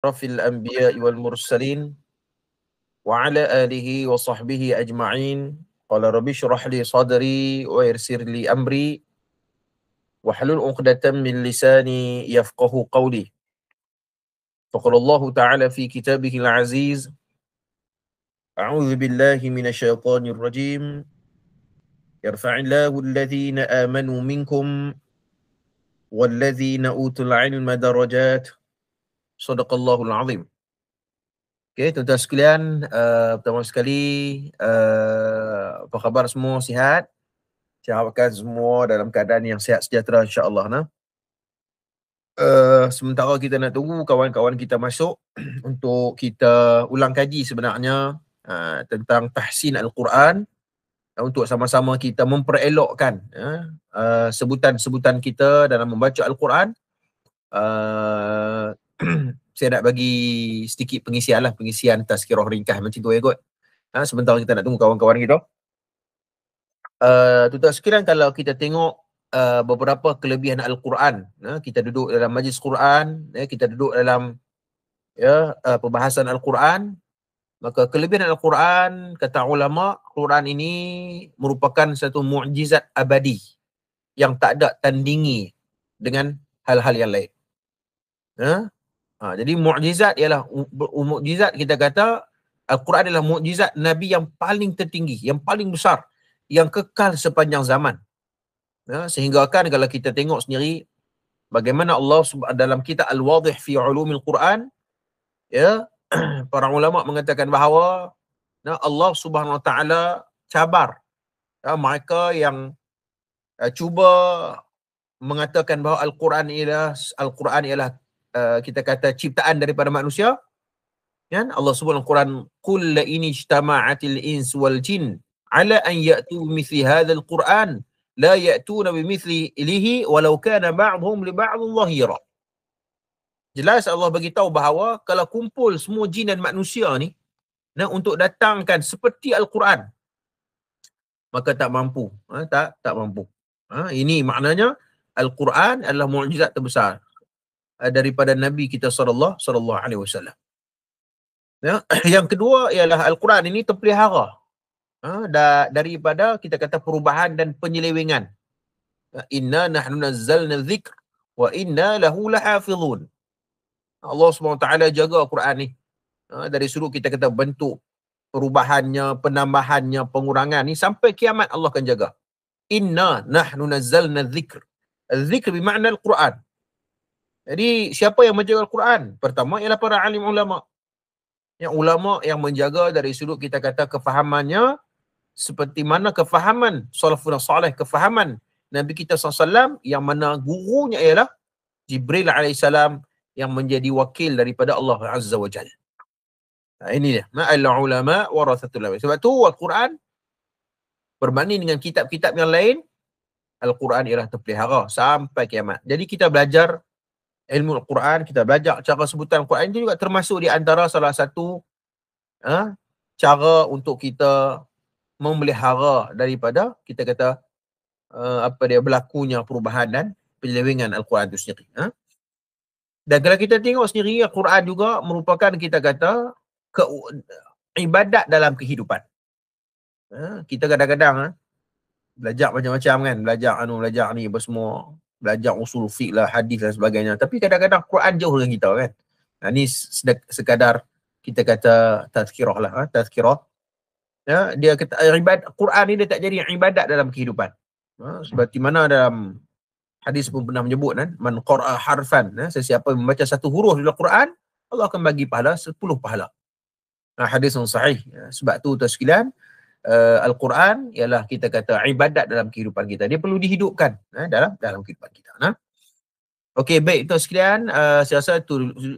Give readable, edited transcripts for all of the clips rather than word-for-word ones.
Rafil anbiya wal mursalin wa ala alihi wa sahbihi ajma'in. Qala rabbi shrah li sadri wa yassir li amri wa hlul 'uqdatam min lisani yafqahu qawli. Faqala Allah Ta'ala fi kitabihil aziz. A'udzu billahi minasyaitonir rajim. Yarfa'illahu alladhina amanu minkum walladzina utul 'ilma darajat. Shadaqallahul 'azim. Okey, tuan-tuan sekalian, pertama sekali, apa khabar semua, sihat? Saya harapkan semua dalam keadaan yang sihat sejahtera insya-Allah. Sementara kita nak tunggu kawan-kawan kita masuk untuk kita ulang kaji sebenarnya tentang tahsin Al-Quran, untuk sama-sama kita memperelokkan sebutan-sebutan kita dalam membaca Al-Quran. Saya nak bagi sedikit pengisian tazkirah ringkas macam tu kot. Sebentar kita nak tunggu kawan-kawan kita. Tuan-tuan sekalian, kalau kita tengok beberapa kelebihan Al-Quran, kita duduk dalam majlis Quran, kita duduk dalam perbahasan Al-Quran, maka kelebihan Al-Quran, kata ulama, Quran ini merupakan satu mukjizat abadi yang tak ada tandingi dengan hal-hal yang lain. Jadi mukjizat ialah mukjizat, kita kata Al-Quran adalah mukjizat Nabi yang paling tertinggi, yang paling besar, yang kekal sepanjang zaman. Sehingga kan kalau kita tengok sendiri bagaimana Allah dalam kitab Al-Wadih fi Ulumil Quran, para ulama mengatakan bahawa Allah Subhanahu Wa Taala cabar mereka yang cuba mengatakan bahawa Al-Quran ialah kita kata ciptaan daripada manusia. Allah sebut dalam Quran, qul la in ijtama'atil ins wal jin ala an ya'tu mithli hadzal Quran la ya'tuna bimithlihi walau kana ba'dhum li ba'd dhahira. Jelas Allah bagi tahu bahawa kalau kumpul semua jin dan manusia ni untuk datangkan seperti Al-Quran, maka tak mampu. Tak mampu. Ini maknanya Al-Quran adalah mukjizat terbesar daripada Nabi kita sallallahu alaihi wasallam. Yang kedua ialah Al-Quran ini terpelihara daripada kita kata perubahan dan penyelewengan. Inna nahnu nazzalna dzikr wa inna lahu lahafizun. Allah SWT jaga Al-Quran ni dari sudut kita kata bentuk perubahannya, penambahannya, pengurangan ni sampai kiamat Allah akan jaga. Inna nahnu nazzalna dzikr. Al-dzikr bermakna Al-Quran. Jadi siapa yang menjaga Al-Quran? Pertama ialah para alim ulama. Yang ulama yang menjaga dari sudut kita kata kefahamannya, seperti mana kefahaman salafun salih, kefahaman Nabi kita SAW, yang mana gurunya ialah Jibril alaihissalam yang menjadi wakil daripada Allah Azza wa Jalla. Ini dia. Ma'al ulama warathatul anbiya. Sebab tu Al-Quran berbanding dengan kitab-kitab yang lain, Al-Quran ialah terpelihara sampai kiamat. Jadi kita belajar ilmu Al-Quran, kita belajar cara sebutan Al-Quran, itu juga termasuk di antara salah satu cara untuk kita memelihara daripada kita kata berlakunya perubahan dan penyelewengan Al-Quran itu sendiri. Dan kalau kita tengok sendiri, Al-Quran juga merupakan kita kata ibadat dalam kehidupan. Kita kadang-kadang belajar macam-macam kan, belajar ni apa semua, belajar usul fiqh lah, hadis dan sebagainya. Tapi kadang-kadang Quran jauh dengan kita kan. Ini sekadar kita kata tazkirah lah, tazkirah. Dia kata ibadat Quran ni dia tak jadi ibadat dalam kehidupan. Seperti mana dalam hadis pun pernah menyebut kan, man qara'a harfan, sesiapa membaca satu huruf dalam Quran, Allah akan bagi pahala 10 pahala. Hadis yang sahih. Sebab tu sekalian, Al-Quran ialah kita kata ibadat dalam kehidupan kita. Dia perlu dihidupkan dalam kehidupan kita. Okey, baik tuan sekalian, saya rasa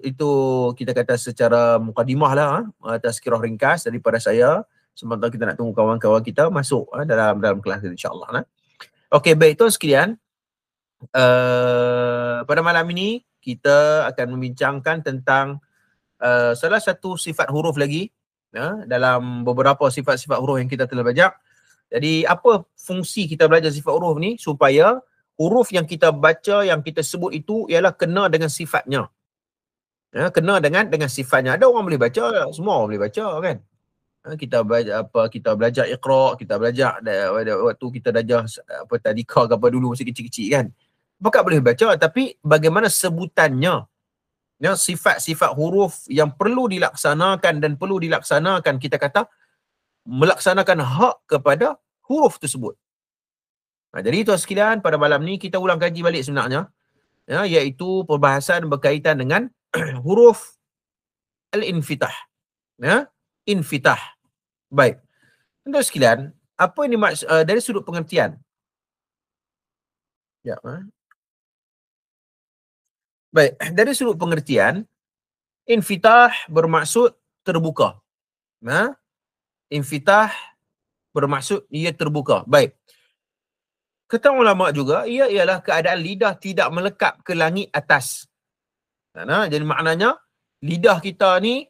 itu kita kata secara mukadimah lah, tazkirah ringkas daripada saya. Sementara kita nak tunggu kawan-kawan kita masuk dalam kelas insya-Allah. Okey, baik tuan sekalian, pada malam ini kita akan membincangkan tentang salah satu sifat huruf lagi dalam beberapa sifat-sifat huruf yang kita telah belajar. Jadi apa fungsi kita belajar sifat huruf ni? Supaya huruf yang kita baca, yang kita sebut itu ialah kena dengan sifatnya. Kena dengan sifatnya. Ada orang boleh baca, semua orang boleh baca kan. Kita belajar Iqra, kita belajar waktu kita belajar tadika ke apa dulu masih kecil-kecil kan. Pakat boleh baca, tapi bagaimana sebutannya? Sifat-sifat huruf yang perlu dilaksanakan dan perlu dilaksanakan, kita kata melaksanakan hak kepada huruf tersebut. Jadi tuan sekalian, pada malam ni kita ulang kaji balik sebenarnya, iaitu perbahasan berkaitan dengan huruf al-infitah. Infitah. Baik. Tuan sekalian, apa ini maksud dari sudut pengertian? Ya, baik, dari sudut pengertian, infitah bermaksud terbuka. Infitah bermaksud ia terbuka. Baik. Kata ulama juga, ia ialah keadaan lidah tidak melekap ke langit atas. Jadi maknanya lidah kita ni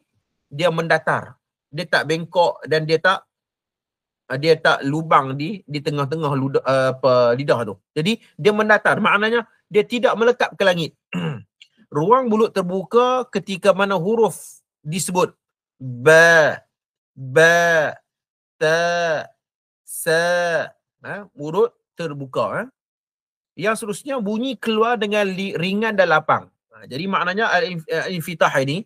dia mendatar. Dia tak bengkok dan dia tak lubang di tengah-tengah lidah tu. Jadi dia mendatar. Maknanya dia tidak melekap ke langit. Ruang mulut terbuka ketika mana huruf disebut ba, ta, sa. Mulut terbuka. Yang seterusnya bunyi keluar dengan ringan dan lapang. Jadi maknanya al-infitah ini,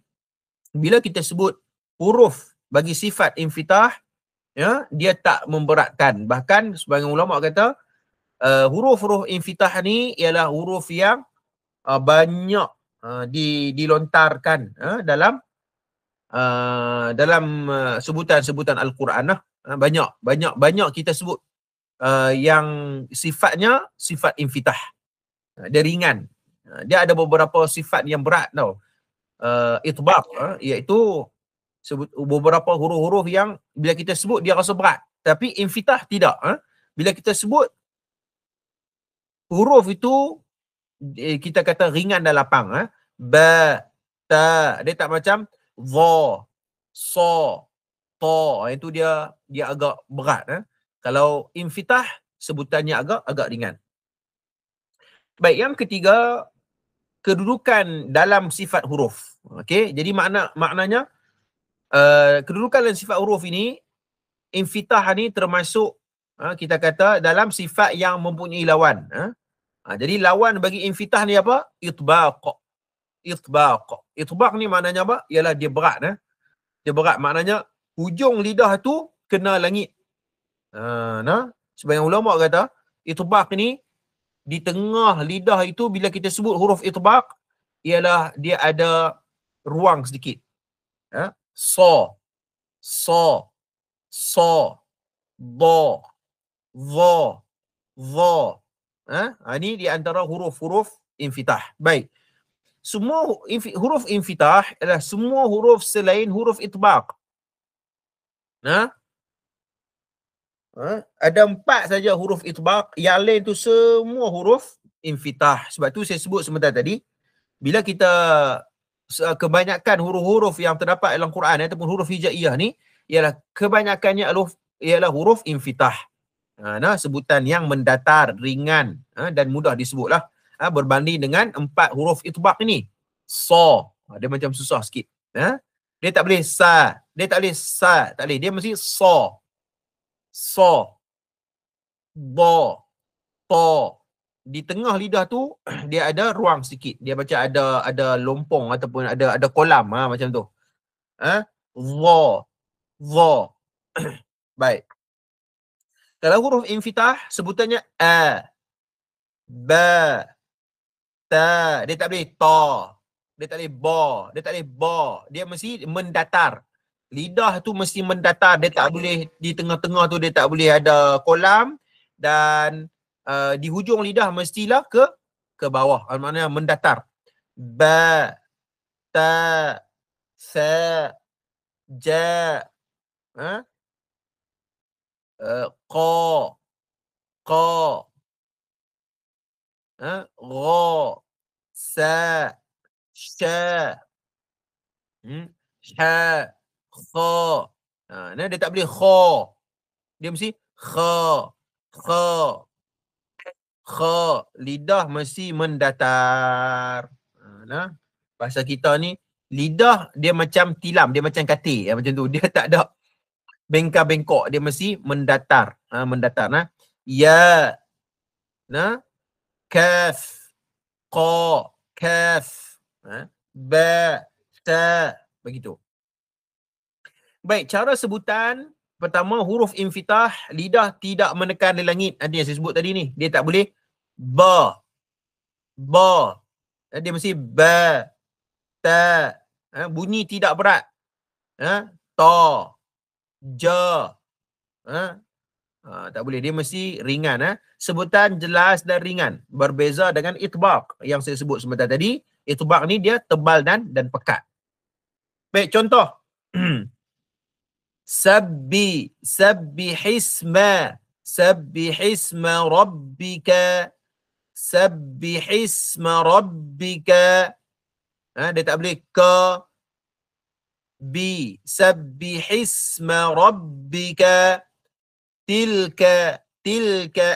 bila kita sebut huruf bagi sifat infitah, dia tak memberatkan. Bahkan sebagian ulama kata huruf-huruf infitah ni ialah huruf yang banyak dilontarkan dalam sebutan-sebutan Al-Quran lah. Banyak kita sebut yang sifatnya sifat infitah. Dia ringan. Dia ada beberapa sifat yang berat tau. Itbaq, iaitu beberapa huruf-huruf yang bila kita sebut dia rasa berat. Tapi infitah tidak. Bila kita sebut huruf itu, kita kata ringan dan lapang. Ba, ta. Dia tak macam dha, sa, ta. Itu dia agak berat. Kalau infitah, sebutannya agak ringan. Baik, yang ketiga, kedudukan dalam sifat huruf. Okey, jadi maknanya kedudukan dalam sifat huruf ini, infitah ni termasuk kita kata dalam sifat yang mempunyai lawan. Jadi lawan bagi infitah ni apa? Itbaq. Itbaq ni maknanya apa? Ialah dia berat. Dia berat, maknanya hujung lidah tu kena langit. Sebagian ulama kata itbaq ni di tengah lidah itu, bila kita sebut huruf itbaq, ialah dia ada ruang sedikit. Sa, da, dha. Ini di antara huruf-huruf infitah. Baik. Semua huruf infitah adalah semua huruf selain huruf itbaq. Ada 4 saja huruf itbaq, yang lain tu semua huruf infitah. Sebab tu saya sebut sebentar tadi, bila kita kebanyakan huruf-huruf yang terdapat dalam Quran ataupun huruf hijaiyah ni, ialah kebanyakannya ialah huruf infitah. Sebutan yang mendatar, ringan dan mudah disebutlah, berbanding dengan 4 huruf itbaq ini. Sa, dia macam susah sikit. Dia tak boleh sa, tak boleh. Dia mesti sa, da, ta. Di tengah lidah tu dia ada ruang sikit. Dia macam ada lompong ataupun ada kolam macam tu. Dha. Baik. Kalau huruf infitah sebutannya a, ba, ta. Dia tak boleh ta. Dia tak boleh ba. Dia tak boleh ba. Dia mesti mendatar. Lidah tu mesti mendatar. Dia tak boleh di tengah-tengah tu, dia tak boleh ada kolam, dan di hujung lidah mestilah ke bawah. Maknanya mendatar. Ba, ta, sa, ja, qa, gha, sa, sha, sha, kha. Dia tak boleh kha. Dia mesti kha, kha, kha. Lidah mesti mendatar. Bahasa kita ni Lidah dia macam tilam, dia macam katil, macam tu. Dia tak ada bengkak-bengkok, dia mesti mendatar. Mendatar. Ya, kaf, qa, kaf, ba, ta, begitu. Baik, cara sebutan pertama, huruf infitah, lidah tidak menekan di langit. Ada yang saya sebut tadi ni, dia tak boleh ba, dia mesti ba, ta, bunyi tidak berat, ta, ja, tak boleh, dia mesti ringan. Sebutan jelas dan ringan, berbeza dengan itbaq yang saya sebut sebentar tadi. Itbaq ni dia tebal dan pekat. Baik, contoh. Sabbihisma rabbika, sabbihisma rabbika. Dia tak boleh ka, bi, sabbihisma rabbika. Tilka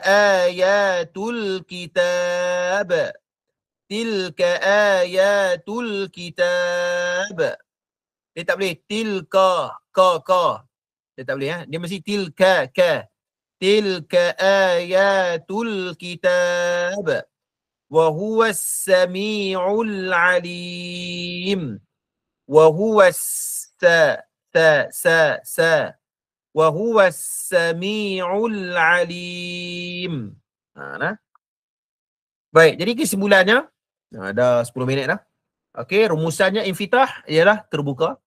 ayatul kitab. Tilka ayatul kitab. Dia tak boleh tilka, ka. Dia tak boleh. Dia mesti tilka, ka. Tilka ayatul kitab. Wa huwas sami'ul alim. Wa huwas sa. Wa huwas sami'ul alim. Baik, jadi kesimpulannya, dah 10 minit dah. Okey, rumusannya infitah ialah terbuka.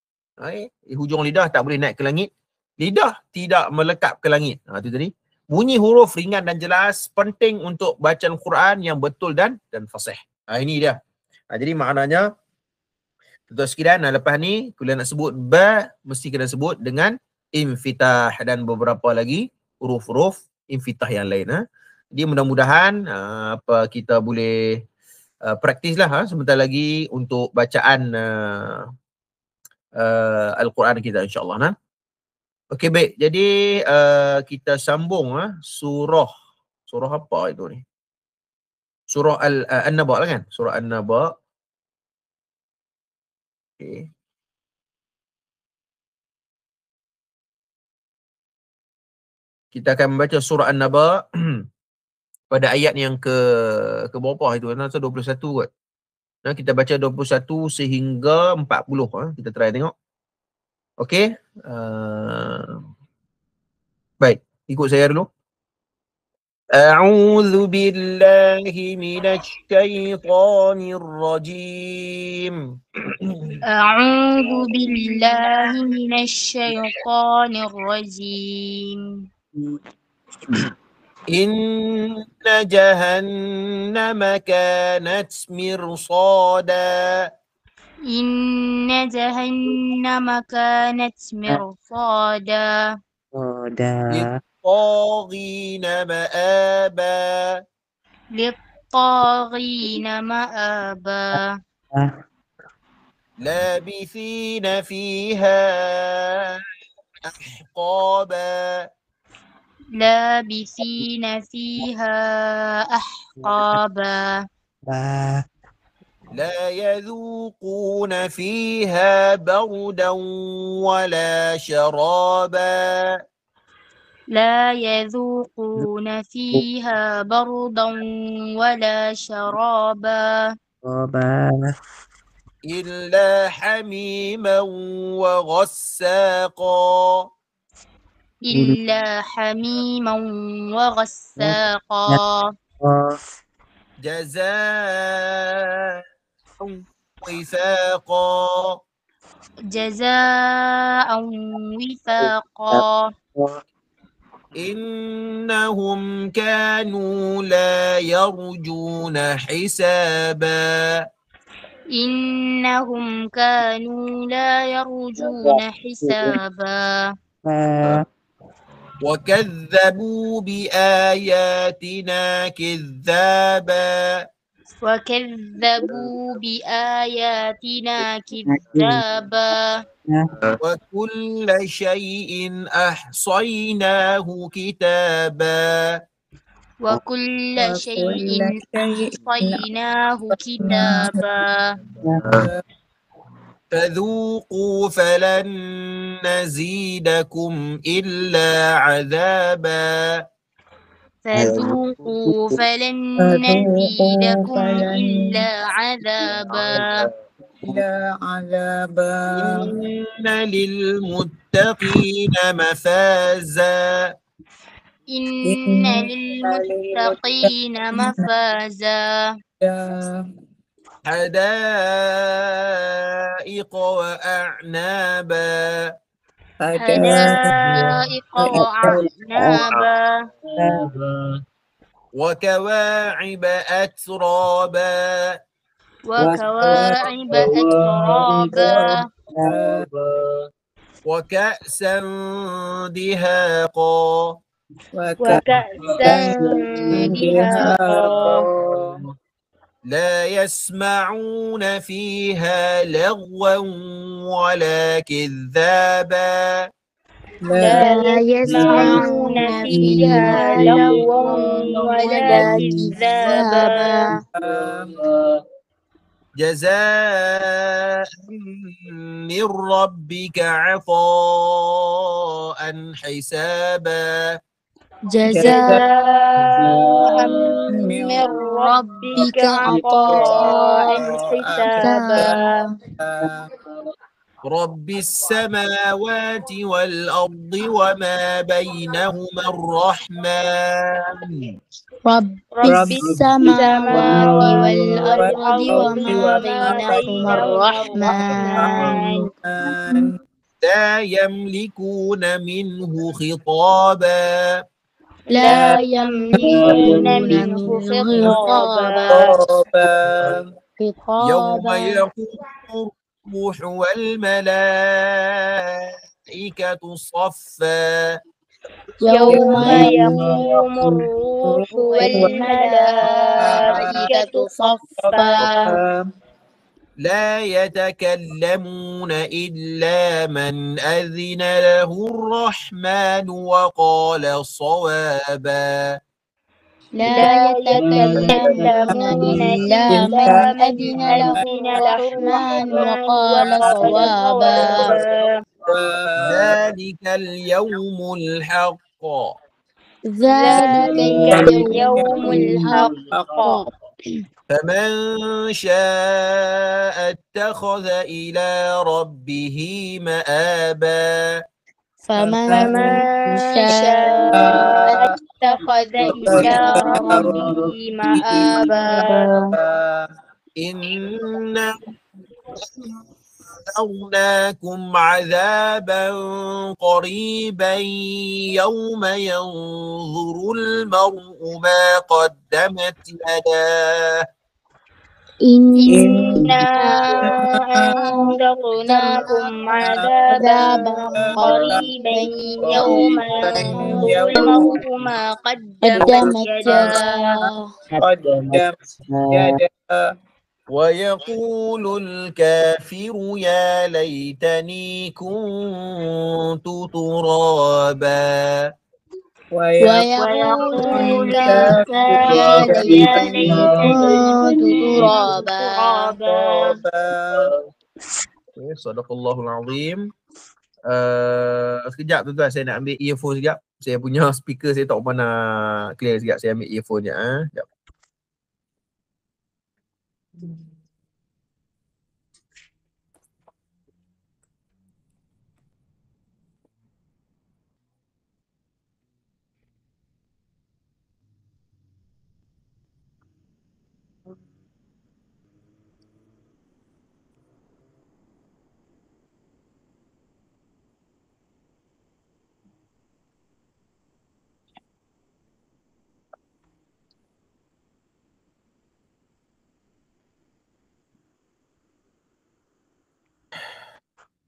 Hujung lidah tak boleh naik ke langit. Lidah tidak melekap ke langit. Itu tadi. Bunyi huruf ringan dan jelas, penting untuk bacaan Quran yang betul dan fasih. Ini dia. Jadi maknanya, tuan-tuan sekalian, lepas ni kuliah nak sebut ba, mesti kena sebut dengan infitah dan beberapa lagi huruf-huruf infitah yang lain. Jadi mudah-mudahan apa kita boleh praktislah sebentar lagi untuk bacaan Al-Quran kita, insyaAllah. Okey, baik. Jadi kita sambung surah apa itu ni? Surah An-Naba lah kan? Surah An-Naba. Okey. Kita akan membaca surah An-Naba pada ayat yang ke berapa itu? 21 kot. Kita baca 21 sehingga 40. Kita try tengok. Okey. Baik, ikut saya dulu. A'udzu billahi minasy syaithanir rajim. A'udzu billahi minasy syaithanir rajim. Inna jahannama kanat mirsada. Inna jahannama kanat mirsada. للطاغين مآبا. للطاغين مآبا. لابثين فيها أحقابا. لابثين فيها أحقابا. لا يذوقون فيها بردا ولا شرابا. لا يذوقون فيها بردا ولا شرابا. إلا حميما وغساقا. إلا حميما وغساقا. جزاء وفاقا. جزاء وفاقا. إنهم كانوا لا يرجون حسابا. إنهم كانوا لا يرجون حسابا. وكذبوا بآياتنا كذابا. وكذبوا بآياتنا كذابا. وكل شيء أحصيناه كتابا. وكل شيء أحصيناه كتابا. فذوقوا فلن نزيدكم إلا عذابا فذوقوا فلن نزيدكم إلا عذابا إلى عذابا إن للمتقين مفازا إن للمتقين مفازا حدائق وأعنابا حدائق وأعنابا وكواعب أترابا وكواعب أترابا وكأسا دهاقا وكأسا دهاقا لا يسمعون فيها لغوا ولا كذابا لا يسمعون فيها لغوا ولا كذابا جزاء من ربك عطاء حسابا جزاء من ربك عطاء حسابا رب السماوات والأرض وما بينهما الرحمن رب السماوات والأرض وما بينهما الرحمن لا يملكون منه خطابا لا يملكون منه خطابا يوم يقوم الروح والملائكة صفا يوم يقوم الروح والملائكة صفا لا يتكلمون إلا من أذن له الرحمن وقال صوابا لا يتكلمون إلا من أذن له الرحمن وقال صوابا ذلك اليوم الحق ذلك اليوم الحق فمن شاء اتخذ إلى ربه مآبا فمن شاء اتخذ إلى ربه مآبا إنا أنذرناكم عذابا قريبا يوم ينظر المرء ما قدمت يداه إنا أنذرناكم عذابا قريبا يوم ينظر المرء ما قدمت يداه ويقول الكافر يا ليتني كنت ترابا ويقول الكافر يا ليتني كنت ترابا Sadaqallahul Azim. Sekejap tuan-tuan, saya nak ambil earphone sekejap. Saya punya speaker saya tak mana clear sekejap. Saya ambil earphone je. Sekejap.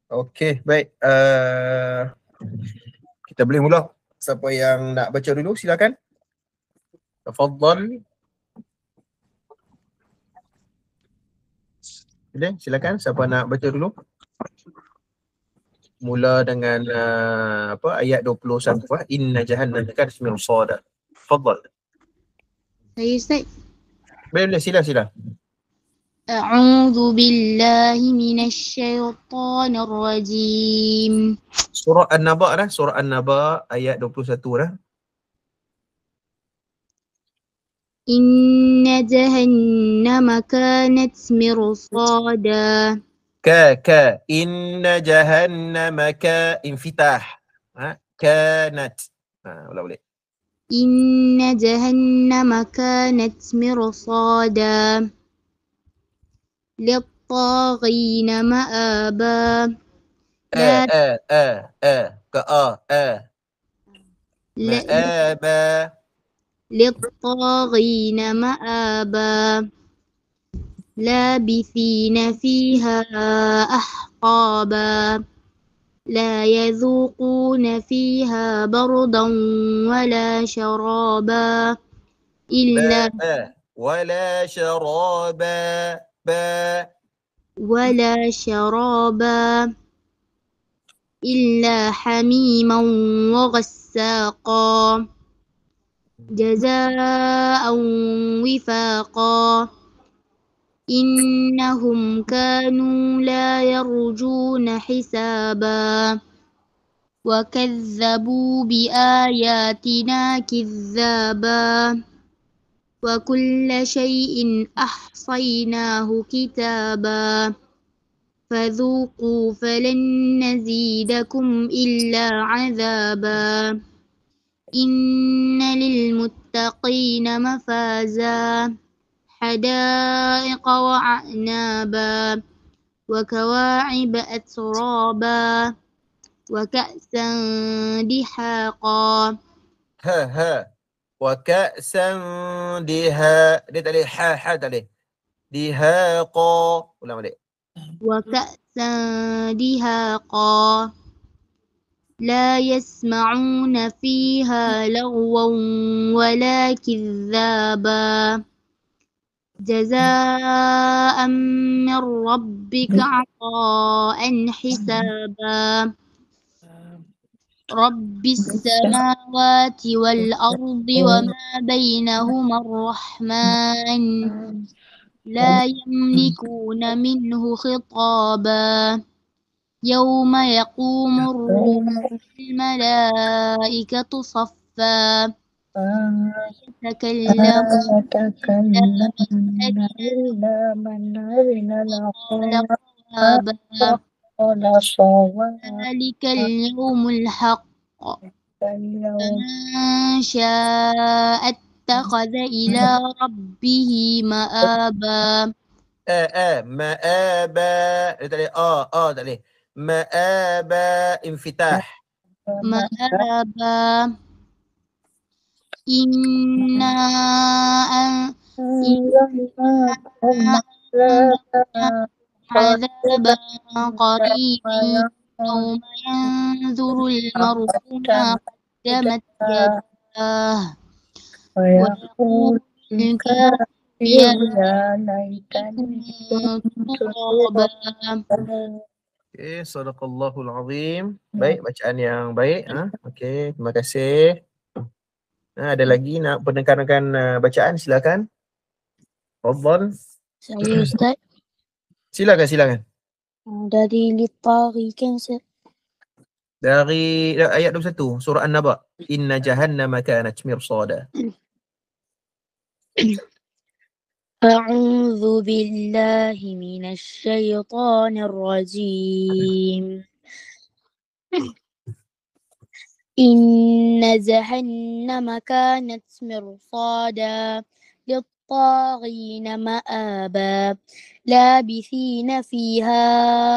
Okey, baik. Kita boleh mula. Siapa yang nak baca dulu, silakan. Tafadhal. Boleh, silakan. Siapa nak baca dulu? Mula dengan ayat 21. Inna jahannam kanat mirsada. Tafadhal. Saya Ustaz. Boleh, sila. أعوذ بالله من الشيطان الرجيم. Surah An-Naba dah, surah An-Naba ayat 21 dah. إن جهنم كانت مرصادا. Inna jahannama infitah. Kanat. Ulang balik. إن جهنم كانت مرصادا للطاغين مآبا. لا Ma'aba. للطاغين مآبا لابثين فيها أحقابا لا يذوقون فيها بردا ولا شرابا إلا Wala syaraba. ولا شرابا إلا حميما وغساقا جزاء وفاقا إنهم كانوا لا يرجون حسابا وكذبوا بآياتنا كذابا وكل شيء أحصيناه كتابا فذوقوا فلن نزيدكم إلا عذابا إن للمتقين مفازا حدائق وأعنابا وكواعب أترابا وكأسا دحاقا. Wa ka'san diha. Dia tak boleh ha tak boleh. Dihaqa. Ulang balik. وكأسا دهاقا لا يسمعون فيها لغوا ولا كذابا جزاء من ربك عطاء حسابا رب السماوات والأرض وما بينهما الرحمن لا يملكون منه خطابا يوم يقوم الروح والملائكة صفا يتكلمون إلا من أذن له قال وقال صواب ذلك اليوم الحق اليوم فمن شاء اتخذ إلى ربه مآبا. Ma'aba. Dia tak boleh tak boleh. Ma'aba infitah. مآبا إنا عذابا قريب يوم ينظر المرء ما قدمت يداه ويقول الكافر يا ليتني كنت ترابا. Okay, sadaqallahul azim. Baik, bacaan yang baik. Okey, terima kasih. Ada lagi nak pendengarkan bacaan? Silakan. Fadhal. Saya Ustaz. Silakan. Dari Litari kan Ustaz? Dari ayat 21 surah An-Naba. Inna jahannama kanat mirsada. أعوذ بالله من الشيطان الرجيم. إن جهنم كانت مرصادا للطاغين مآبا لابثين فيها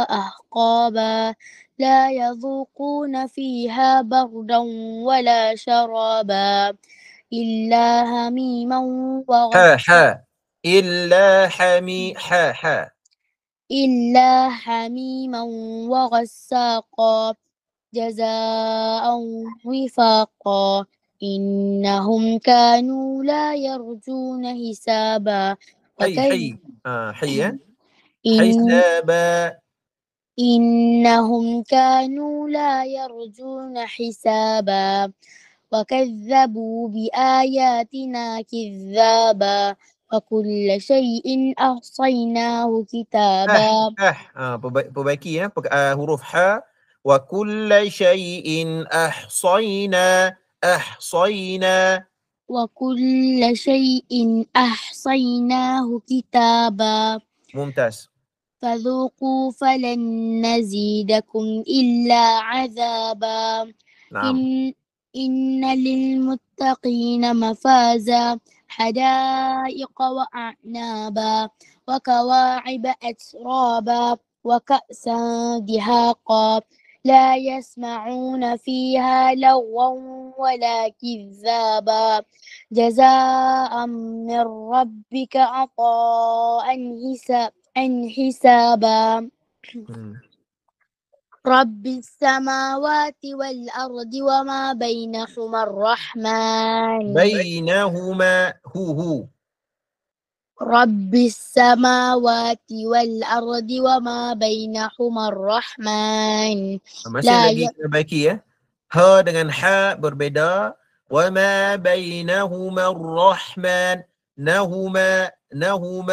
أحقابا لا يذوقون فيها بردا ولا شرابا إلا حميما إلا حميما وغساقا جزاء وفاقا إنهم كانوا لا يرجون حسابا حسابا. إنهم كانوا لا يرجون حسابا وكذبوا بآياتنا كذابا وكل شيء أحصيناه كتابا. Perbaiki ya huruf ha. Wa kulla syai'in ahsayna. وكل شيء أحصيناه كتابا. Mumtaz. فذوقوا فلن نزيدكم إلا عذابا. Naam. إن إن للمتقين مفازا حدائق وأعنابا وكواعب أترابا وكأسا دهاقا لا يسمعون فيها لغوا ولا كذابا جزاء من ربك عطاء حسابا. Hmm. رب السماوات والأرض وما بينهما الرحمن. Bainahuma hu. رب السماوات والأرض وما بينهما الرحمن. Masih لا lagi kena baiki ya. Ha dengan ha berbeza. Wa ma bainahuma ar-rahman. Nahuma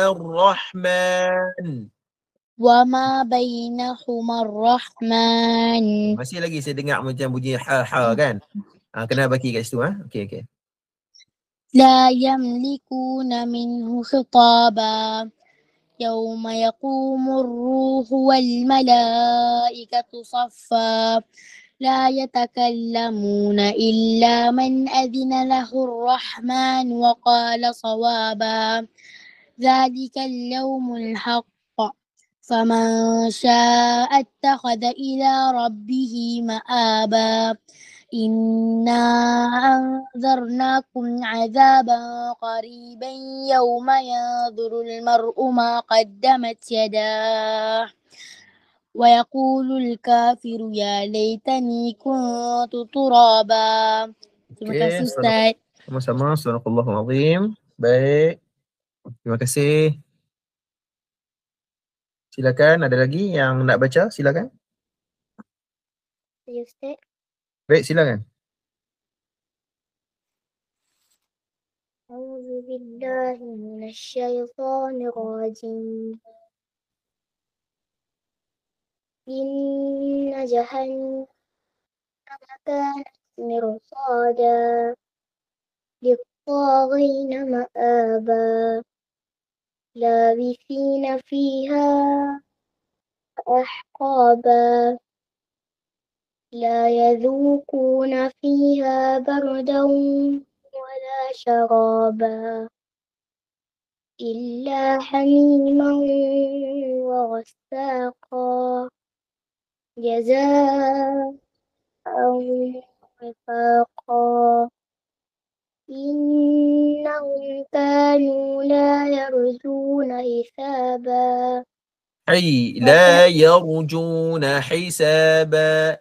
ar-rahman. وما بينهما الرحمن. Masih lagi saya dengar macam bunyi ha kan. Kena bagi kat situ Okey. لا يملكون منه خطابا يوم يقوم الروح والملائكة صفا لا يتكلمون إلا من أذن له الرحمن وقال صوابا ذلك اليوم الحق فمن شاء اتخذ إلى ربه مآبا إنا أنذرناكم عذابا قريبا يوم ينظر المرء ما قدمت يداه ويقول الكافر يا ليتني كنت ترابا. Terima kasih Okey, Ustaz. sama-sama. Subhanallahul azim. Baik. Terima kasih. Silakan, ada lagi yang nak baca? Silakan. Ya Ustaz. Baik, silakan. أعوذ بالله من الشيطان الرجيم. إن جهنم كانت مرصادا للطاغين مآبا لابثين فيها أحقابا لا يذوقون فيها بردا ولا شرابا إلا حميما وغساقا جزاء وفاقا إنهم كانوا لا يرجون حسابا حي لا يرجون حسابا.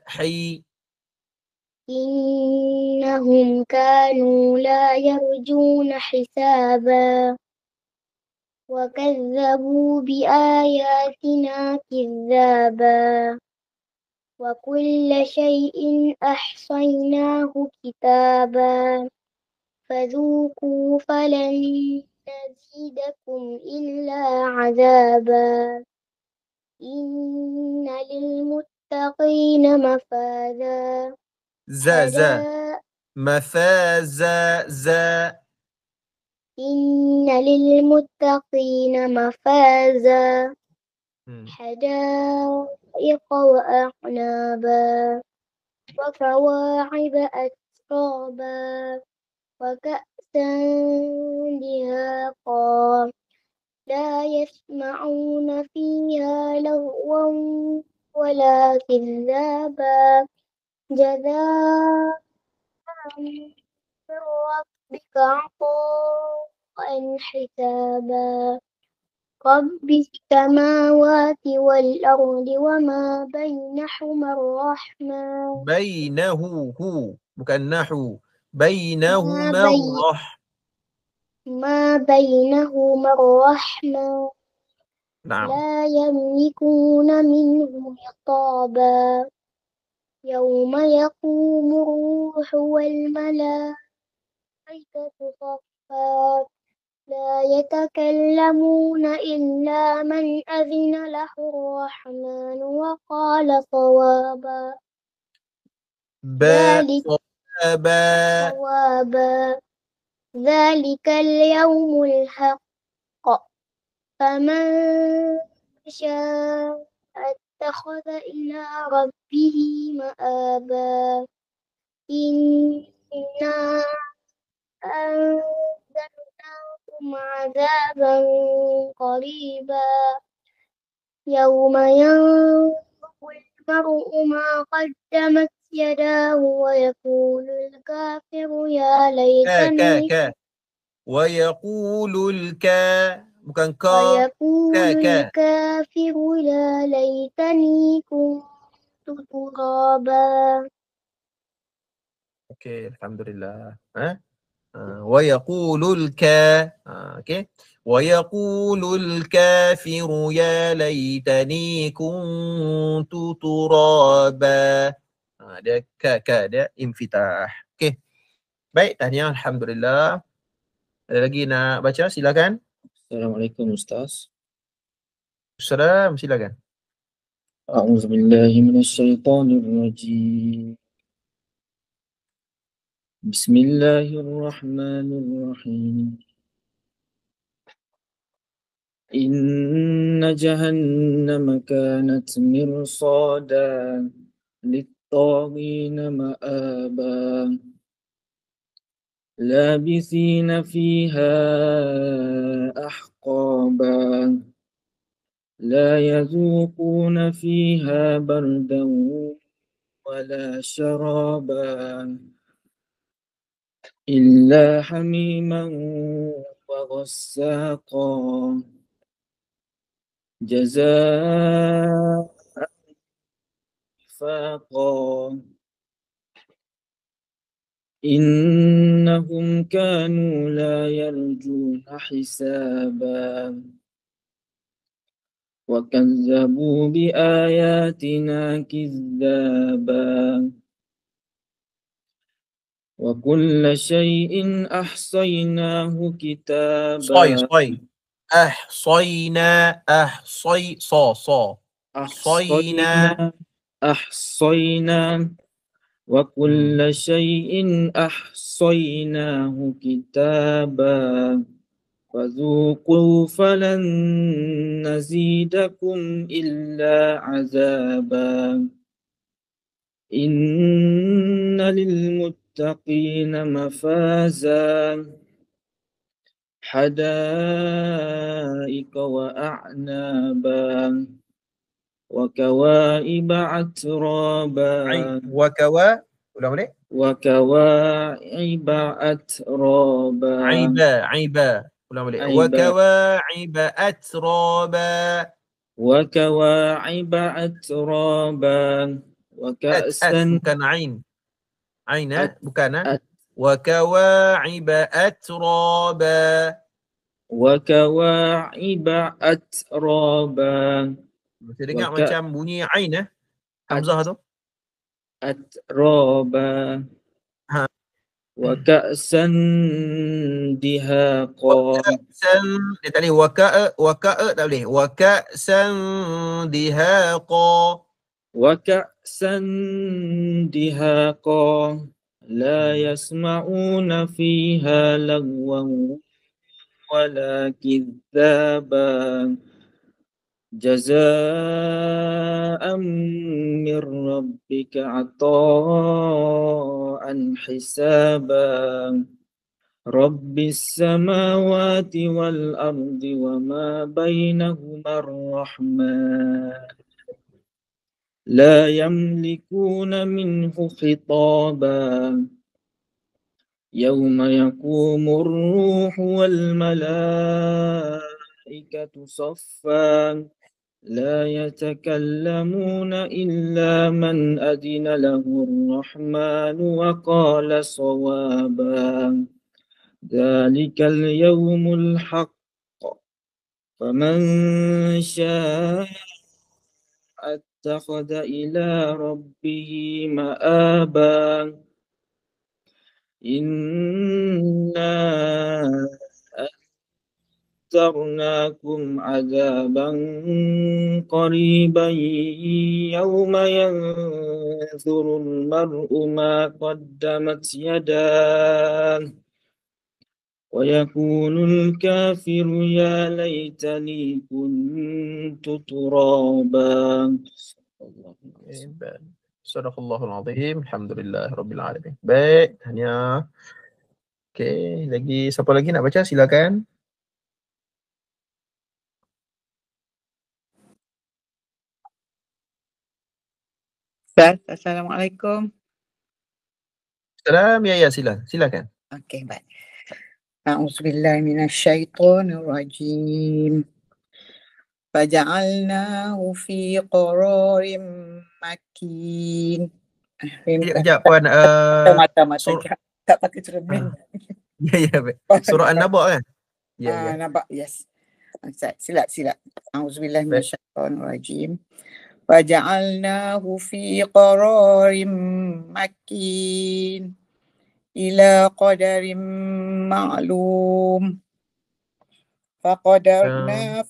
إنهم كانوا لا يرجون حسابا وكذبوا بآياتنا كذابا وكل شيء أحصيناه كتابا فذوقوا فلن نزيدكم إلا عذابا إن للمتقين مفازا za mafaza إن للمتقين مفازا حدائق وأعنابا وكواعب أترابا وكأسا دهاقا لا يسمعون فيها لغوا ولا كذابا جزاء من ربك عطاء حسابا رب السماوات والأرض وما بينهما الرحمن bainahu bukan nahu bainahuma ما بينهما الرحمن Naam. لا يملكون منه خطابا يوم يقوم الروح والملائكة صفا لا يتكلمون إلا من أذن له الرحمن وقال صوابا ذلك صوابا ذلك اليوم الحق فمن شاء اتخذ إلى ربه مآبا إنا أنذرناكم عذابا قريبا يوم ينظر المرء ما قدمت يداه ويقول الكافر يا ليتني ويقول bukan ka ويقول ka الكافر يا ليتني كنت ترابا. okey alhamdulillah ويقول okey ويقول الكافر يا ليتني كنت ترابا dia dia infitah. Okey, baik, tahniah, alhamdulillah. Ada lagi nak baca? Silakan. Assalamualaikum Ustaz. Salam, silakan. A'udzubillahi minasyaitonirrajim. Bismillahirrahmanirrahim. Inna jahannama kanat mirsada lit-taghina ma'aba labithina fiha ahqaba la yazuquna fiha bardan wala syaraban إلا حميما وغساقا جزاء وفاقا إنهم كانوا لا يرجون حسابا وكذبوا بآياتنا كذابا وكل شيء أحصيناه كتابا أحصينا أحصينا وكل شيء أحصيناه كتابا فذوقوا فلن نزيدكم إلا عذابا إن للمتقين مفازا حدائق وأعنابا وكواعب أترابا وكواعب أترابا وكواعب أترابا وكواعب أترابا وكأسا bukan ain bukan وكواعب أترابا وكواعب أترابا Saya dengar macam bunyi ain Hamzah tu أترابا Ha. وكأسا دهاقا dia tak boleh waka'a tak boleh waka'san dihaqa وكأسا دهاقا لا يسمعون فيها لغوا ولا كذابا جزاء من ربك عطاء حسابا رب السماوات والأرض وما بينهما الرحمن لا يملكون منه خطابا يوم يقوم الروح والملائكة صفا لا يتكلمون إلا من أذن له الرحمن وقال صوابا ذلك اليوم الحق فمن شاء اتخذ إلى ربه مآبا إنا أنذرناكم عذابا قريبا يوم ينظر المرء ما قدمت يداه ويقول الكافر يا ليتني كنت ترابا. Sadaqallahul Azim. Alhamdulillah Rabbil Alamin. Baik, Tahniah. Okey, lagi siapa lagi nak baca? Silakan. Ustaz, Assalamualaikum. Salam, ya silakan. Okey, baik. A'udzubillahi minasyaitonirrajim. Faja'alnahu fi qararin makin. Kejap puan, Mata sur- tak pakai cermin. ya baik. Surah An-Naba kan? Ya. Nampak, yes. Ustaz, silap. A'udzubillahi Baik. minasyaitonirrajim. Faja'alnahu fi qararin makin. Ila qadarin ma'lum. Faqadarna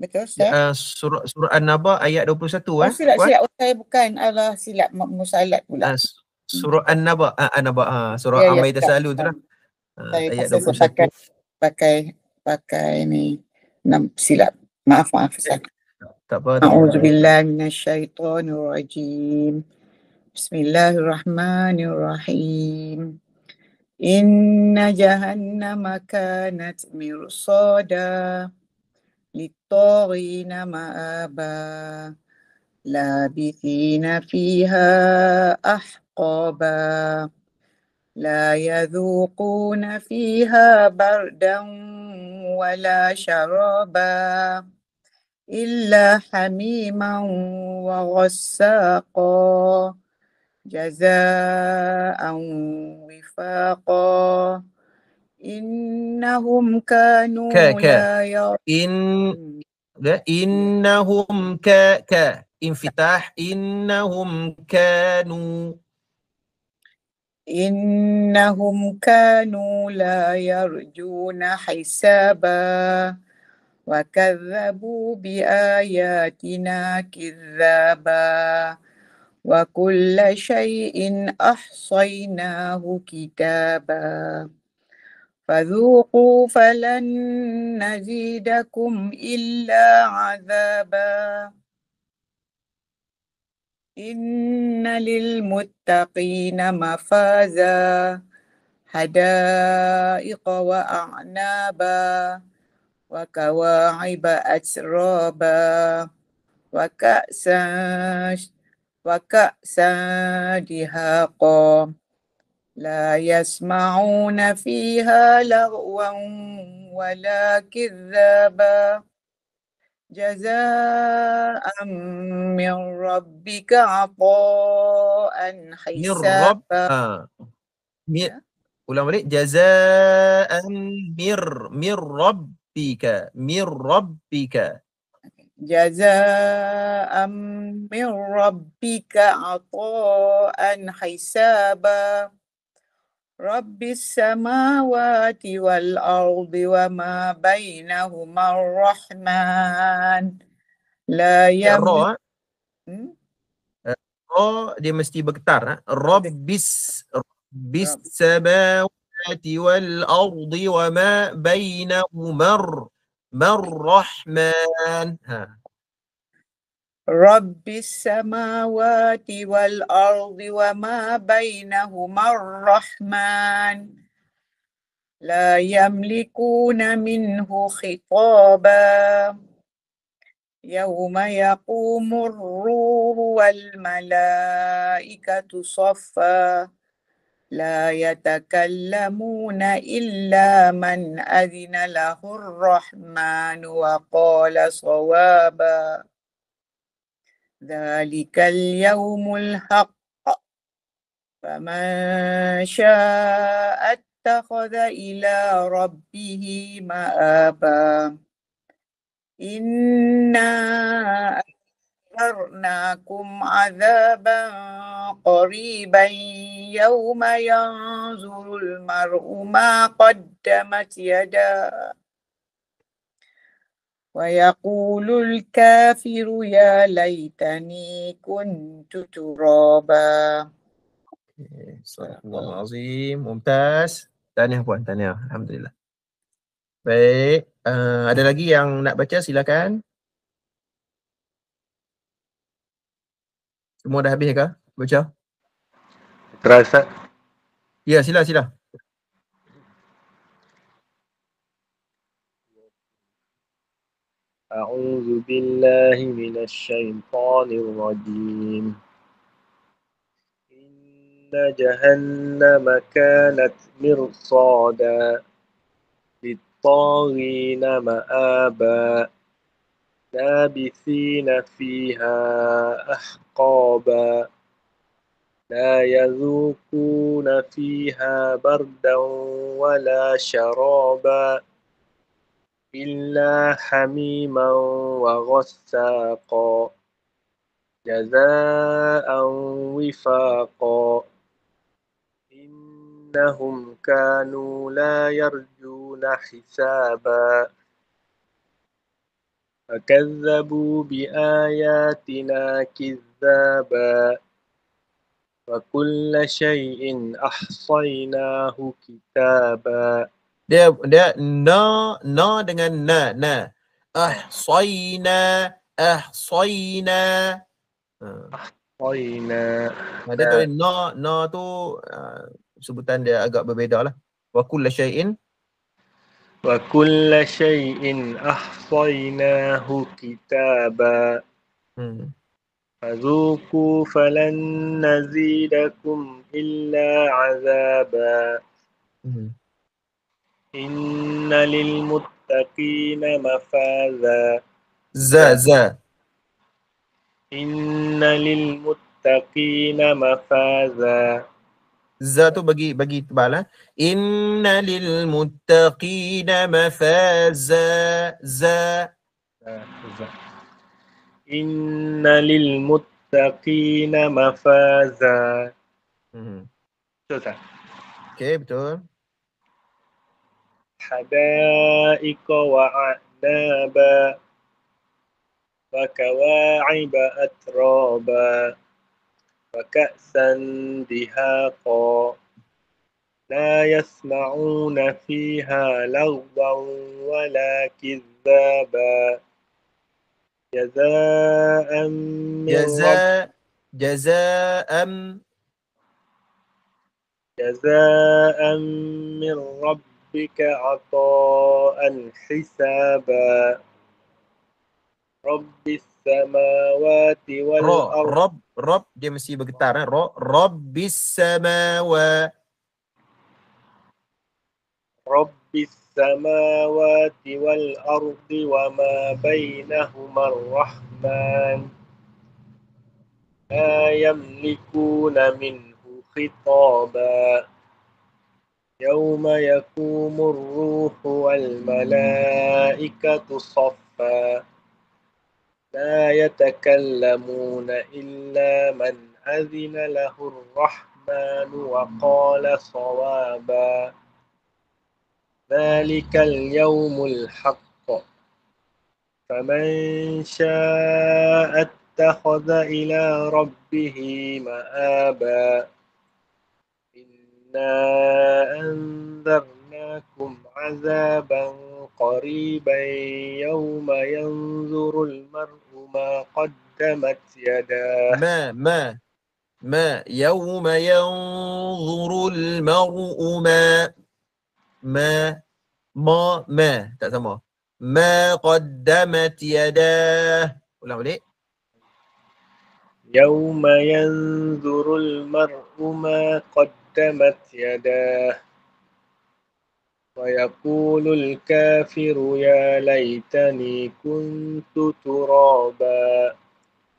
betul Ustaz? Surah An-Naba ayat 21 Silap. puan? Saya bukan. Allah, silap. Musalat pula. Surah An-Naba, surah Ya, Amma silap. Yatasaalu tu lah. Saya Ayat pasal 21. pakai ni. Silap. Maaf Ustaz. Tak apa. A'udzubillahi minasyaitonirrajim. Bismillahirrahmanirrahim. Inna jahannama kanat mirsada lit-taghina ma'aba labithina fiha ahqaba la yadhuquna fiha bardan wala syaraba illa hamiman wa ghassaqa jazaan wifaqa innahum kanu la innahum infitah innahum kanu la yarjuna hisaba wa kadzabu bi ayatina kidzaba wa kulla syai'in ahsaynahu kitaba fadhuqu falan nazidakum illa azaba inna lil muttaqina mafaza hadaiqa wa a'naba wa kawa'iba atraba wa ka'san dihaqa la yasma'una fiha lagwan wala kidzaba jazaa'an min rabbika 'ata'an hisaba. Ulang balik. Jazaa'an mir rabbika. Jazaa'an min rabbika 'ata'an hisaba. Rabbis samawati wal ardi wa ma bainahuma ar-rahman la yamlik. Dia mesti bergetar. Rabbis samawati wal ardi wa ma bainahuma ar-rahman. Rabbis samawati wal ardi wa ma bainahuma ar-rahman la yamlikuna minhu khitaba yawma yaqumur ruhu wal malaikatu saffa la yatakallamuna illa man adhina lahur rahmanu wa qala sawaba Dzalikal yaumul haqq faman syaa'a attakhadha ila rabbihi ma'aba inna anzarnakum 'adzaban qariban yawma yanzurul mar'u ma qaddamat yadah ويقول الكافر يا ليتني كنت ترابا. Astagfirullahalazim. Mumtaz. Tahniah puan, tahniah. Alhamdulillah. Baik, ada lagi yang nak baca, silakan. Semua dah habis ke baca? Terasa. Ya, sila. أعوذ بالله من الشيطان الرجيم. إن جهنم كانت مرصادا للطاغين مآبا لابثين فيها أحقابا لا يذوقون فيها بردا ولا شرابا إلا حميما وغساقا جزاء وفاقا إنهم كانوا لا يرجون حسابا فكذبوا بآياتنا كذابا وكل شيء أحصيناه كتابا. Dia na dengan na. Ahsayna. Ahsayna. Dia tak boleh na tu sebutan dia agak berbeza lah. Wa kulla syai'in وكل شيء أحصيناه كتابا فذوقوا فلن نزيدكم إلا عذابا إن للمتقين مفازا إن للمتقين مفازا. Za tu bagi tebal lah. Inna lil muttaqina mafaza. Inna lil muttaqina mafaza. Betul tak? Okay, betul. Hadaiqa wa a'naba wa kawa'iba atraba wa ka'san dihaqa la yasma'una fiha lagwan wala kizzaba jaza'an min rabbika ata'an hisaba Rabbis samawati wal ardh. Rob dia mesti bergetar kan. Rabbis samawati. Rabbis samawati wal ardi wa ma bainahuma ar-rahman la yamlikuna minhu khitaba yawma yakumur ruhu wal malaikatu saffa لا يتكلمون إلا من أذن له الرحمن وقال صوابا ذلك اليوم الحق فمن شاء اتخذ إلى ربه مآبا إنا أنذرناكم عذابا قريبا يوم ينظر المرء ما قدمت يداه ما يوم ينظر المرء ما tak sama. ما قدمت يداه. Ulang balik. يوم ينظر المرء ما قدمت يداه ويقول الكافر يا ليتني كنت ترابا.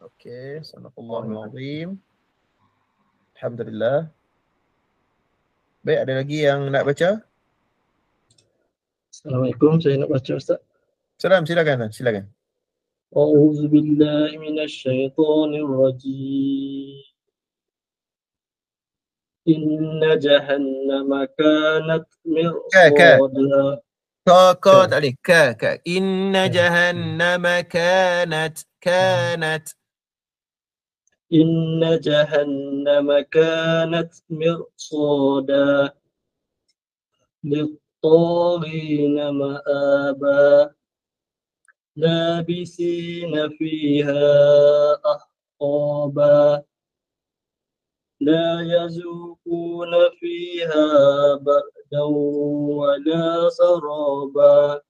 Okey, sadaqallahul azim. Alhamdulillah. Baik, ada lagi yang nak baca? Assalamualaikum, saya nak baca Ustaz. Salam, silakan. A'udzu billahi minasyaitonir rajim. Inna jahannama kanat mirsada. Ka Ka. tak boleh. Ka. Inna jahannama kanat. إن جهنم كانت مرصادا للطاغين مآبا لابسين فيها أحقابا لا يذوقون فيها بردا ولا سرابا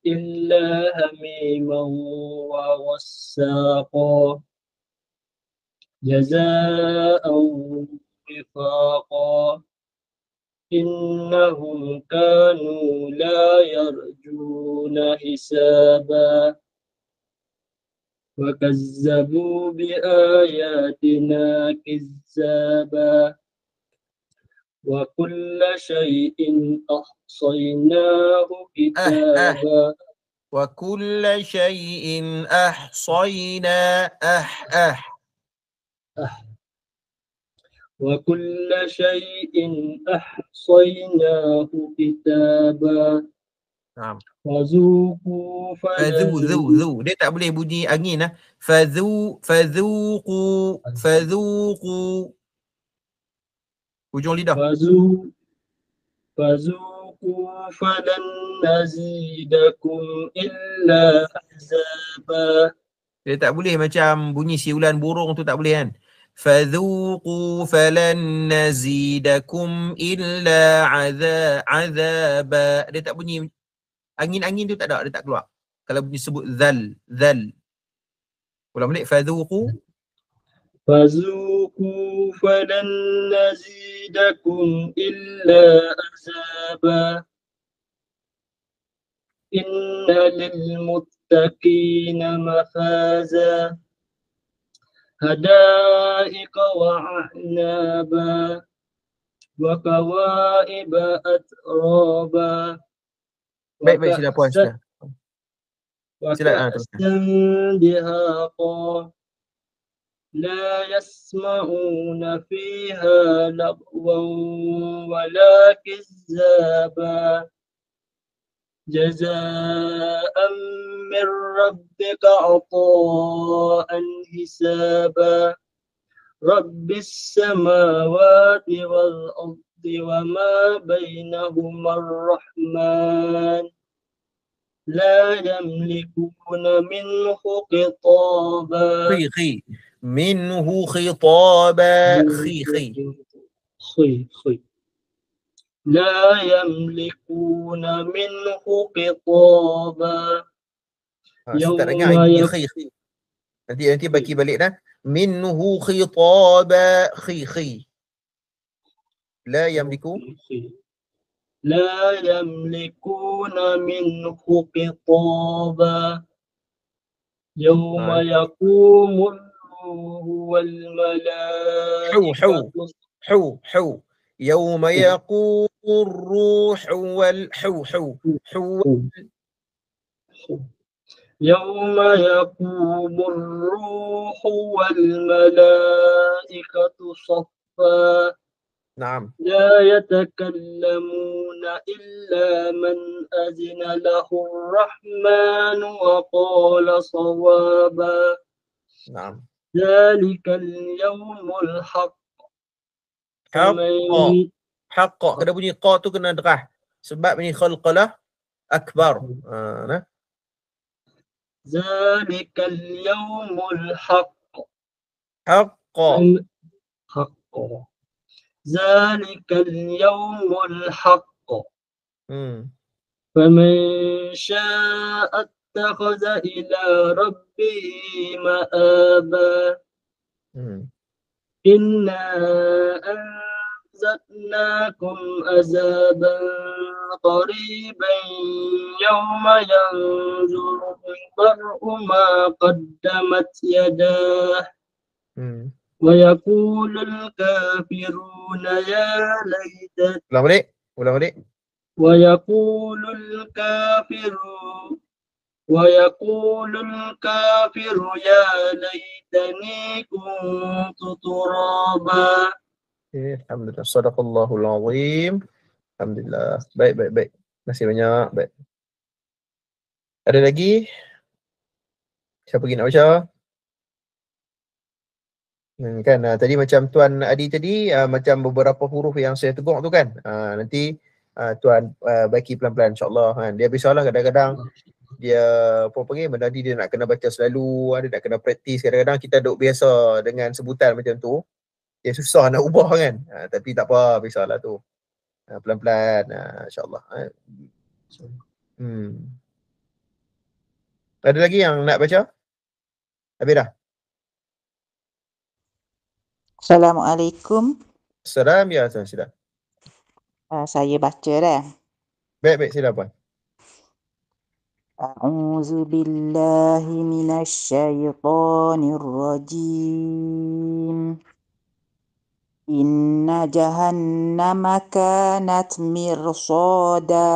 إلا هميما وغساقا جزاء وفاقا إنهم كانوا لا يرجون حسابا وكذبوا بآياتنا كذابا وكل شيء أحصيناه كتابا Wa kulla syai'in ahsayna. وكل شيء أحصيناه كتابا Naam. وذوقوا Fadhu, فلن dhu. Dia tak boleh bunyi angin lah. Fadhuqu. Hujung lidah. فذوقوا فلن نزيدكم إلا عذابا. Dia tak boleh macam bunyi siulan burung tu, tak boleh kan. Fadhuqu falan nazidakum illa azaba. Dia tak bunyi, angin-angin tu tak ada, dia tak keluar. Kalau bunyi sebut zal. Ulang balik. Fadhuqu فلن نزيدكم إلا عذابا إن للمتقين مفازا حدائق وأعنابا وكواعب أترابا Baik, sila puan, sila. Teruskan. وكأسا دهاقا لا يسمعون فيها لغوا ولا كذابا جزاء من ربك عطاء حسابا رب السماوات والأرض وما بينهما الرحمن لا يملكون منه خطابا منه خطابا. خي. لا يملكون منه خطابا Tak dengar bunyi khi. Nanti bagi balik dah. Minhu khitaba. Khi. La yamliku. لا يملكون منه خطابا يوم يقوم الروح والملائكة حو يوم يقوم الروح يوم يقوم الروح والملائكة صفا نعم لا يتكلمون إلا من أذن له الرحمن وقال صوابا نعم ذلك اليوم الحق حق kena bunyi qa tu kena derah sebab ni khalqalah akbar. ذلك اليوم الحق حق ذلك اليوم الحق فمن شاء اتخذ إلى ربه مآبا إنا أنذرناكم عذابا قريبا يوم ينظر المرء ما قدمت يداه ويقول الكافرون يا ليتني ويقول الكافر يا ليتني كنت ترابا. Alhamdulillah, sadaqallahul azim. Alhamdulillah. Baik. Terima kasih banyak. Baik. Ada lagi? Siapa pergi nak baca? Kan tadi macam Tuan Adi tadi macam beberapa huruf yang saya teguk tu kan. Nanti Tuan baiki pelan-pelan insya-Allah kan. Dia biasalah kadang-kadang dia apa panggil benda ni dia nak kena baca selalu, dia nak kena praktis. Kadang-kadang kita duk biasa dengan sebutan macam tu. Dia susah nak ubah kan. Tapi tak apa, biasalah tu. Pelan-pelan insya-Allah. Ada lagi yang nak baca? Habis dah? Assalamualaikum. Salam ya Tuan Sila. Saya baca dah. Baik, sila puan. A'udzu billahi minasyaitonir rajim. Inna jahannama kanat mirsada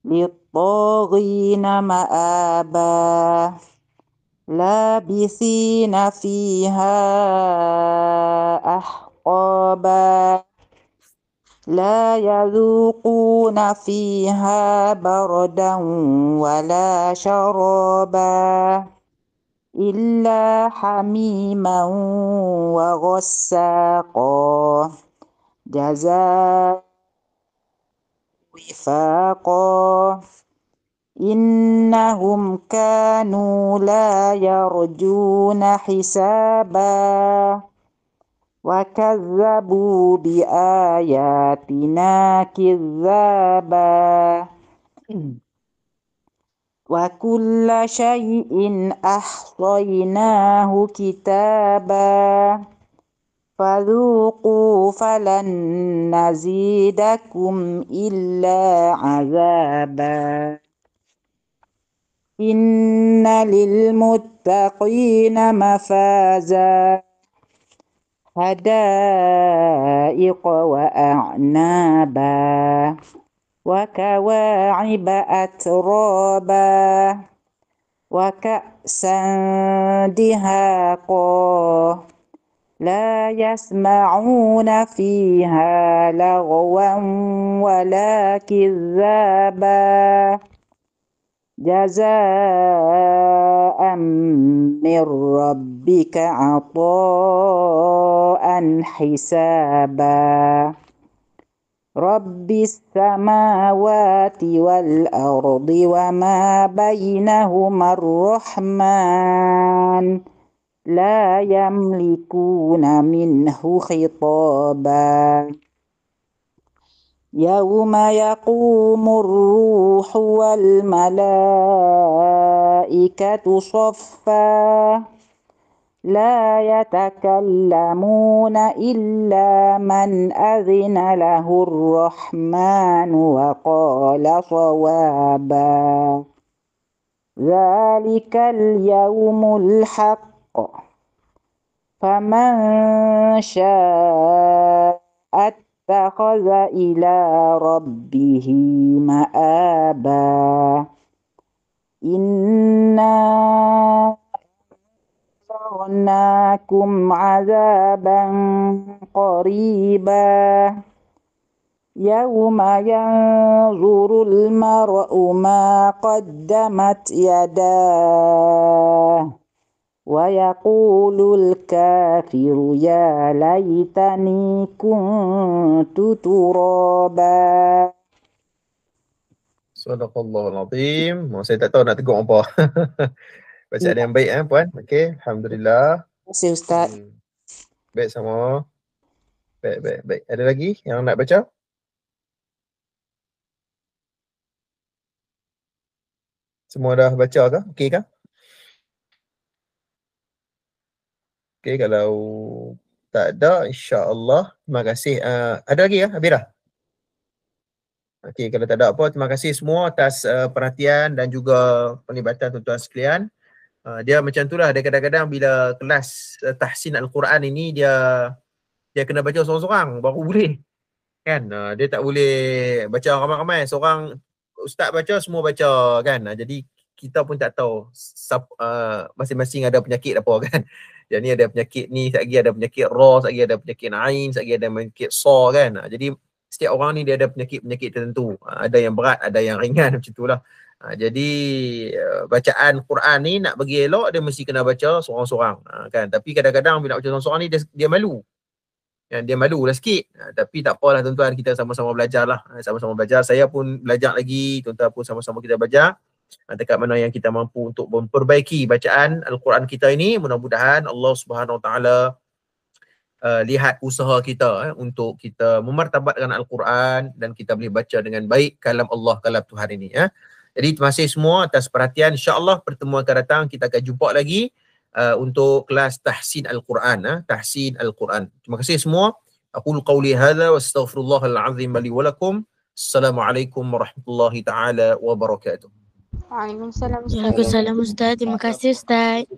lit-taghina ma'aba labithina fiha ahqaba la yadhuquna fiha bardan wala syaraba illa hamiman wa ghassaqa jazaa wifaqa innahum kanu la yarjuna hisaba wa kazzabu bi ayatina kizzaba wa kulla syai'in ahsaynahu kitaba fadhuqu falan nazidakum illa azaba inna lil muttaqina mafaza hadaiqa wa a'naba wa kawa'iba atraba wa ka'san dihaqa la yasma'una fiha lagwan wala kizzaba jazaa'an min rabbika 'ata'an hisaba Rabbis samawati wal ardi wa ma bainahuma ar-rahman la yamlikuna minhu khitaba Yawma yaqumur ruhu wal malaikatu saffa la yatakallamuna illa man adhina lahu ar-rahmanu wa qala sawaba Zalikal yawmul haqq faman syaa'a attakhadha ila rabbihi ma'aba inna anzarnakum 'adzaban qariba yawma yanzurul mar'u ma qaddamat yadah wa yaqulul kafiru ya laitani kuntu turaba. Sadaqallahul azim. Saya tak tahu nak tegur apa. Bacaan yang baik puan. Okey, alhamdulillah. Terima kasih Ustaz. Baik sama. Baik. Ada lagi yang nak baca? Semua dah baca ke? Okey ke? Okey, kalau tak ada, insya-Allah. Terima kasih. Ada lagi ya? Habis dah? Okey, kalau tak ada apa, terima kasih semua atas perhatian dan juga penglibatan tuan-tuan sekalian. Dia macam itulah, dia kadang-kadang bila kelas tahsin Al-Quran ini dia kena baca seorang-seorang baru boleh. Kan? Dia tak boleh baca ramai-ramai. Seorang ustaz baca, semua baca kan. Jadi kita pun tak tahu masing-masing ada penyakit apa kan. Yang ni ada penyakit ni, sekejap lagi ada penyakit ra, sekejap lagi ada penyakit ain, sekejap lagi ada penyakit sa kan. Jadi setiap orang ni dia ada penyakit-penyakit tertentu. Ada yang berat, ada yang ringan macam itulah. Jadi bacaan Quran ni nak bagi elok dia mesti kena baca seorang-seorang, kan. Tapi kadang-kadang bila nak baca seorang-seorang ni dia malu. Dia malu lah sikit. Tapi tak apalah tuan-tuan, kita sama-sama belajar lah. Sama-sama belajar. Saya pun belajar lagi, tuan-tuan pun sama-sama kita belajar. Dekat mana yang kita mampu untuk memperbaiki bacaan Al-Quran kita ini, mudah-mudahan Allah Subhanahu Wa Taala lihat usaha kita untuk kita memartabatkan Al-Quran dan kita boleh baca dengan baik kalam Allah, kalam Tuhan ini. Jadi terima kasih semua atas perhatian. InsyaAllah pertemuan akan datang kita akan jumpa lagi untuk kelas tahsin Al-Quran. Tahsin Al-Quran. Terima kasih semua. Aqulu qawli hadha wa astaghfirullahal azim li wa lakum. Assalamualaikum warahmatullahi taala wabarakatuh. Waalaikumsalam Ustaz. Waalaikumsalam Ustaz. Terima kasih Ustaz.